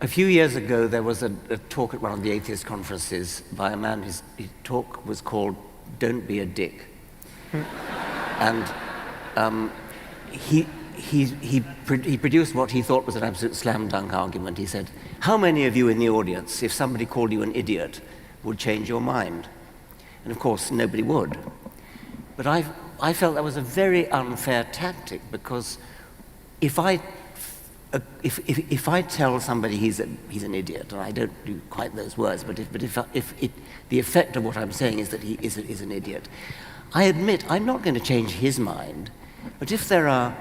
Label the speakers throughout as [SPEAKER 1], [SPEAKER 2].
[SPEAKER 1] A few years ago, there was a talk at one of the atheist conferences by a man. His talk was called "Don't Be a Dick," and he produced what he thought was an absolute slam dunk argument. He said, "How many of you in the audience, if somebody called you an idiot, would change your mind?" And of course, nobody would. But I felt that was a very unfair tactic, because if I tell somebody he's an idiot, and I don't do quite those words, but if the effect of what I'm saying is that he is an idiot, I admit I'm not going to change his mind. But if there are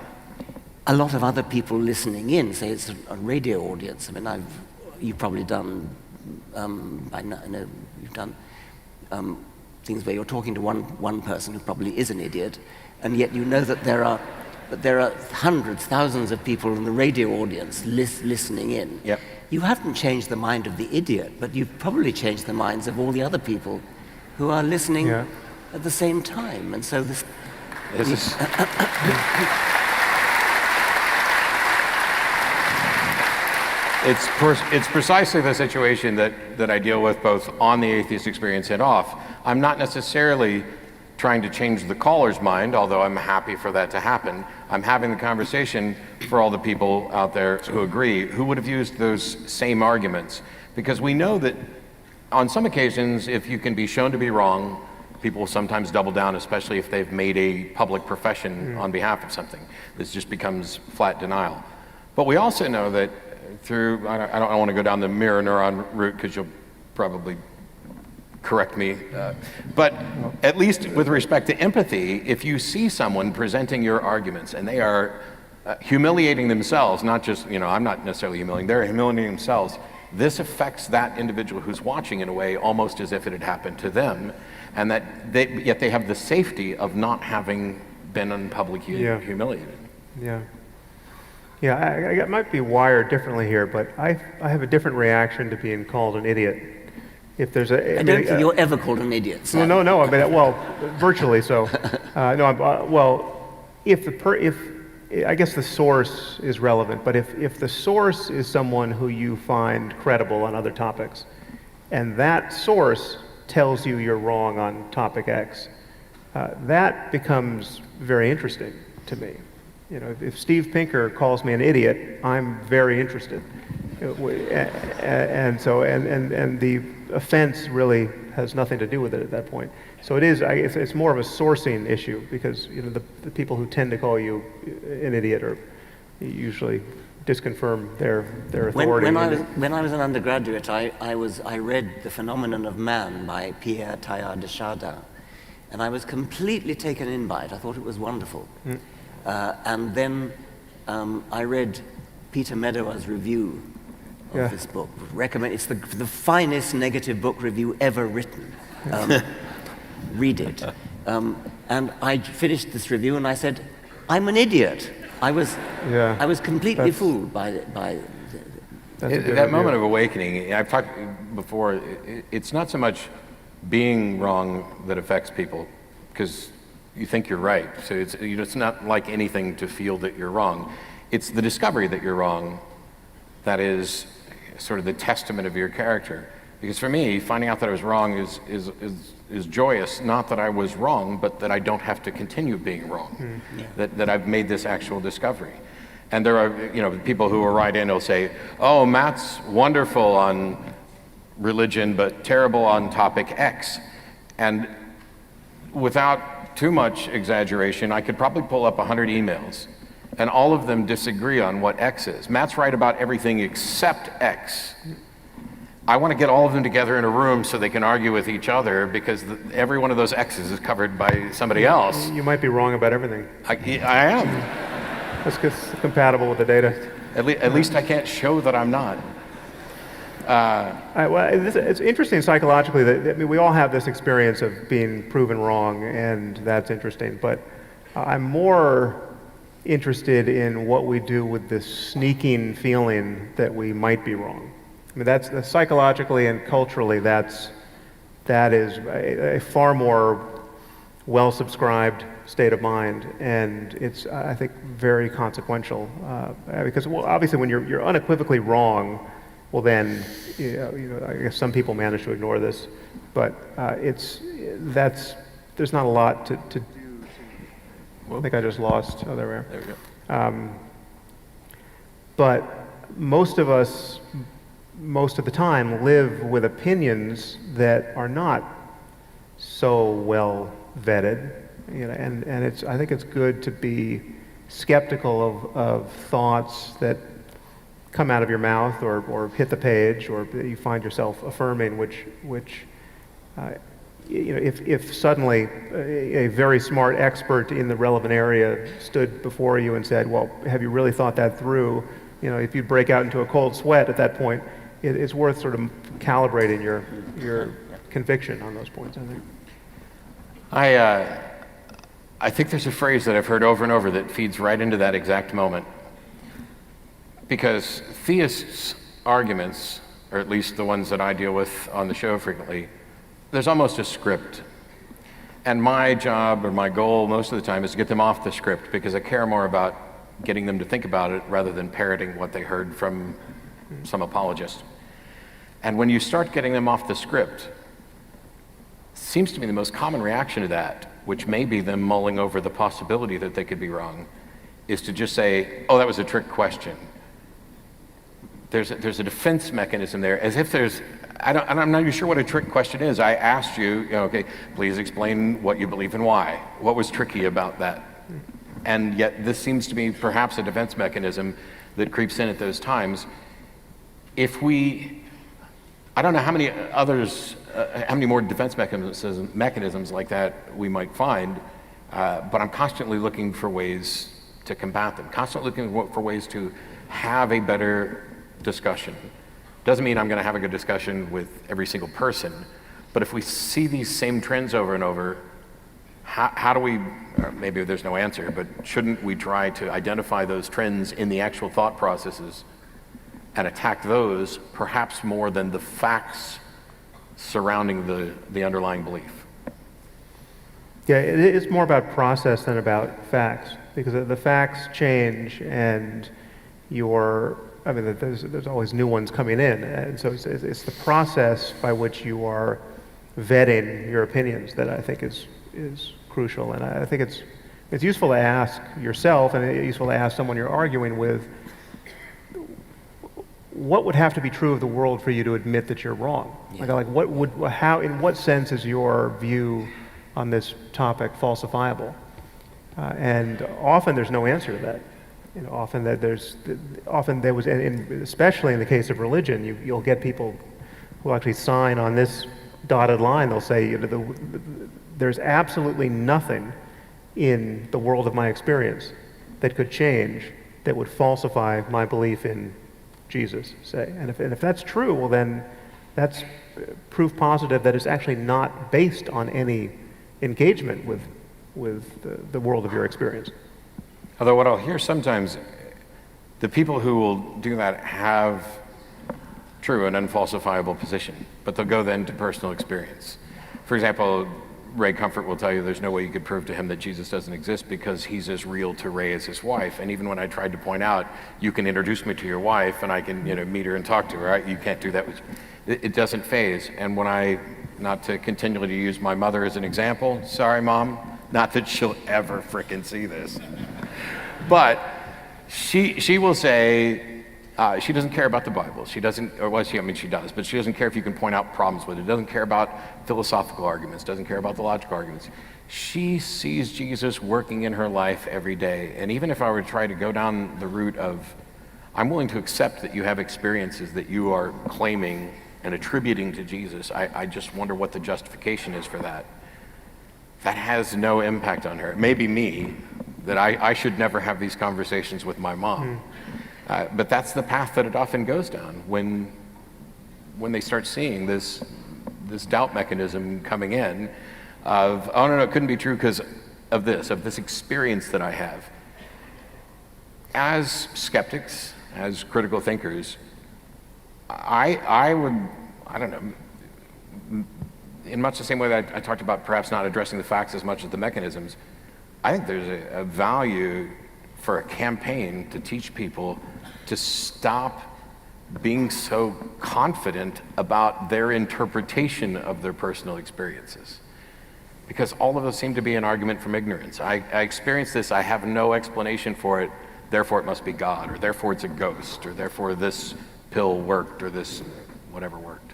[SPEAKER 1] a lot of other people listening in, say it's a radio audience, I mean, you've probably done, I know you've done things where you're talking to one person who probably is an idiot, and yet you know that there are hundreds, thousands of people in the radio audience listening in.
[SPEAKER 2] Yep.
[SPEAKER 1] You haven't changed the mind of the idiot, but you've probably changed the minds of all the other people who are listening at the same time. And so this is...
[SPEAKER 2] It's precisely the situation that I deal with both on the atheist experience and off. I'm not necessarily trying to change the caller's mind, although I'm happy for that to happen. I'm having the conversation for all the people out there who agree, who would have used those same arguments. Because we know that on some occasions, if you can be shown to be wrong, people will sometimes double down, especially if they've made a public profession on behalf of something. This just becomes flat denial. But we also know that through, I don't want to go down the mirror neuron route, because you'll probably correct me, but at least with respect to empathy, if you see someone presenting your arguments and they are humiliating themselves, not just, I'm not necessarily humiliating, they're humiliating themselves, this affects that individual who's watching in a way almost as if it had happened to them, and that yet they have the safety of not having been in public humiliated.
[SPEAKER 3] Yeah, I might be wired differently here, but I have a different reaction to being called an idiot. If there's
[SPEAKER 1] I don't think you're ever called an idiot. So.
[SPEAKER 3] No. I mean, well, virtually so. If I guess the source is relevant, but if the source is someone who you find credible on other topics, and that source tells you you're wrong on topic X, that becomes very interesting to me. If Steve Pinker calls me an idiot, I'm very interested, and the offense really has nothing to do with it at that point. So it's more of a sourcing issue, because the people who tend to call you an idiot are usually disconfirm their authority.
[SPEAKER 1] When I was an undergraduate, I read The Phenomenon of Man by Pierre Teilhard de Chardin, and I was completely taken in by it. I thought it was wonderful. And then I read Peter Medawar Review of this book. Recommend. It's the finest negative book review ever written. Read it. And I finished this review and I said, "I'm an idiot." I was completely fooled by
[SPEAKER 2] that moment of awakening. I've talked before. It's not so much being wrong that affects people, because you think you're right. So it's not like anything to feel that you're wrong. It's the discovery that you're wrong that is sort of the testament of your character. Because for me, finding out that I was wrong is joyous, not that I was wrong, but that I don't have to continue being wrong. That I've made this actual discovery. And there are people who will write in, will say, "Oh, Matt's wonderful on religion, but terrible on topic X." And without too much exaggeration, I could probably pull up 100 emails, and all of them disagree on what X is. Matt's right about everything except X. I want to get all of them together in a room so they can argue with each other, because every one of those X's is covered by somebody else.
[SPEAKER 3] You might be wrong about everything.
[SPEAKER 2] I am.
[SPEAKER 3] That's compatible with the data.
[SPEAKER 2] At least I can't show that I'm not.
[SPEAKER 3] It's interesting psychologically that we all have this experience of being proven wrong, and that's interesting. But I'm more interested in what we do with this sneaking feeling that we might be wrong. I mean, that's psychologically and culturally, that is a far more well-subscribed state of mind, and it's, I think, very consequential. Because, well, obviously, when you're unequivocally wrong, well then, I guess some people manage to ignore this, but there's not a lot to do. I think I just lost. Oh, there we are.
[SPEAKER 2] There we go.
[SPEAKER 3] But most of us, most of the time, live with opinions that are not so well vetted, and I think it's good to be skeptical of thoughts that come out of your mouth or hit the page or that you find yourself affirming, which if suddenly a very smart expert in the relevant area stood before you and said, well, have you really thought that through? If you break out into a cold sweat at that point, it's worth sort of calibrating your conviction on those points, I think.
[SPEAKER 2] I think there's a phrase that I've heard over and over that feeds right into that exact moment. Because theists' arguments, or at least the ones that I deal with on the show frequently, there's almost a script. And my job or my goal most of the time is to get them off the script, because I care more about getting them to think about it rather than parroting what they heard from some apologist. And when you start getting them off the script, seems to me the most common reaction to that, which may be them mulling over the possibility that they could be wrong, is to just say, oh, that was a trick question. There's a defense mechanism there, as if I'm not even sure what a trick question is. I asked you, okay, please explain what you believe and why. What was tricky about that? And yet this seems to be perhaps a defense mechanism that creeps in at those times. I don't know how many others, how many more defense mechanisms like that we might find, but I'm constantly looking for ways to combat them, constantly looking for ways to have a better discussion. Doesn't mean I'm going to have a good discussion with every single person, but if we see these same trends over and over, how do we, or maybe there's no answer, but shouldn't we try to identify those trends in the actual thought processes and attack those perhaps more than the facts surrounding the underlying belief?
[SPEAKER 3] Yeah, it's more about process than about facts, because the facts change and there's always new ones coming in, and so it's the process by which you are vetting your opinions that I think is crucial. And I think it's useful to ask yourself, and it's useful to ask someone you're arguing with, what would have to be true of the world for you to admit that you're wrong? Yeah. In what sense is your view on this topic falsifiable? And often there's no answer to that. Often there was, especially in the case of religion, you'll get people who actually sign on this dotted line. They'll say, there's absolutely nothing in the world of my experience that could change, that would falsify my belief in Jesus, say. And if that's true, well then that's proof positive that it's actually not based on any engagement with the world of your experience.
[SPEAKER 2] Although what I'll hear sometimes, the people who will do that have true and unfalsifiable position, but they'll go then to personal experience. For example, Ray Comfort will tell you there's no way you could prove to him that Jesus doesn't exist because he's as real to Ray as his wife. And even when I tried to point out, you can introduce me to your wife and I can meet her and talk to her, right? You can't do that. It doesn't phase. And when not to continually use my mother as an example, sorry mom, not that she'll ever frickin' see this. But she will say she doesn't care about the Bible. She doesn't, she does, but she doesn't care if you can point out problems with it. Doesn't care about philosophical arguments. Doesn't care about the logical arguments. She sees Jesus working in her life every day. And even if I were to try to go down the route of, I'm willing to accept that you have experiences that you are claiming and attributing to Jesus, I just wonder what the justification is for that. That has no impact on her. It may be me, that I should never have these conversations with my mom. But that's the path that it often goes down when they start seeing this doubt mechanism coming in of, oh no, it couldn't be true because of this experience that I have. As skeptics, as critical thinkers, I don't know, in much the same way that I talked about perhaps not addressing the facts as much as the mechanisms, I think there's a value for a campaign to teach people to stop being so confident about their interpretation of their personal experiences. Because all of us seem to be an argument from ignorance. I experience this, I have no explanation for it, therefore it must be God, or therefore it's a ghost, or therefore this pill worked, or this whatever worked.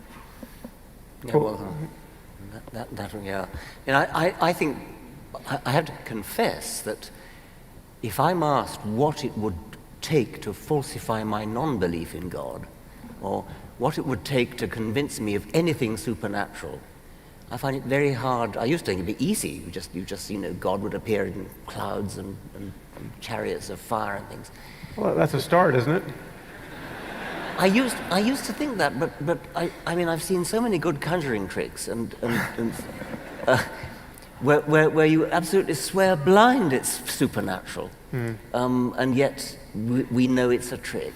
[SPEAKER 1] Yeah, well, yeah. And I think I have to confess that if I'm asked what it would take to falsify my non-belief in God, or what it would take to convince me of anything supernatural, I find it very hard. I used to think it'd be easy. You just God would appear in clouds and chariots of fire and things.
[SPEAKER 3] Well, that's a start, isn't it?
[SPEAKER 1] I used to think that, but I mean, I've seen so many good conjuring tricks where you absolutely swear blind it's supernatural, and yet we know it's a trick.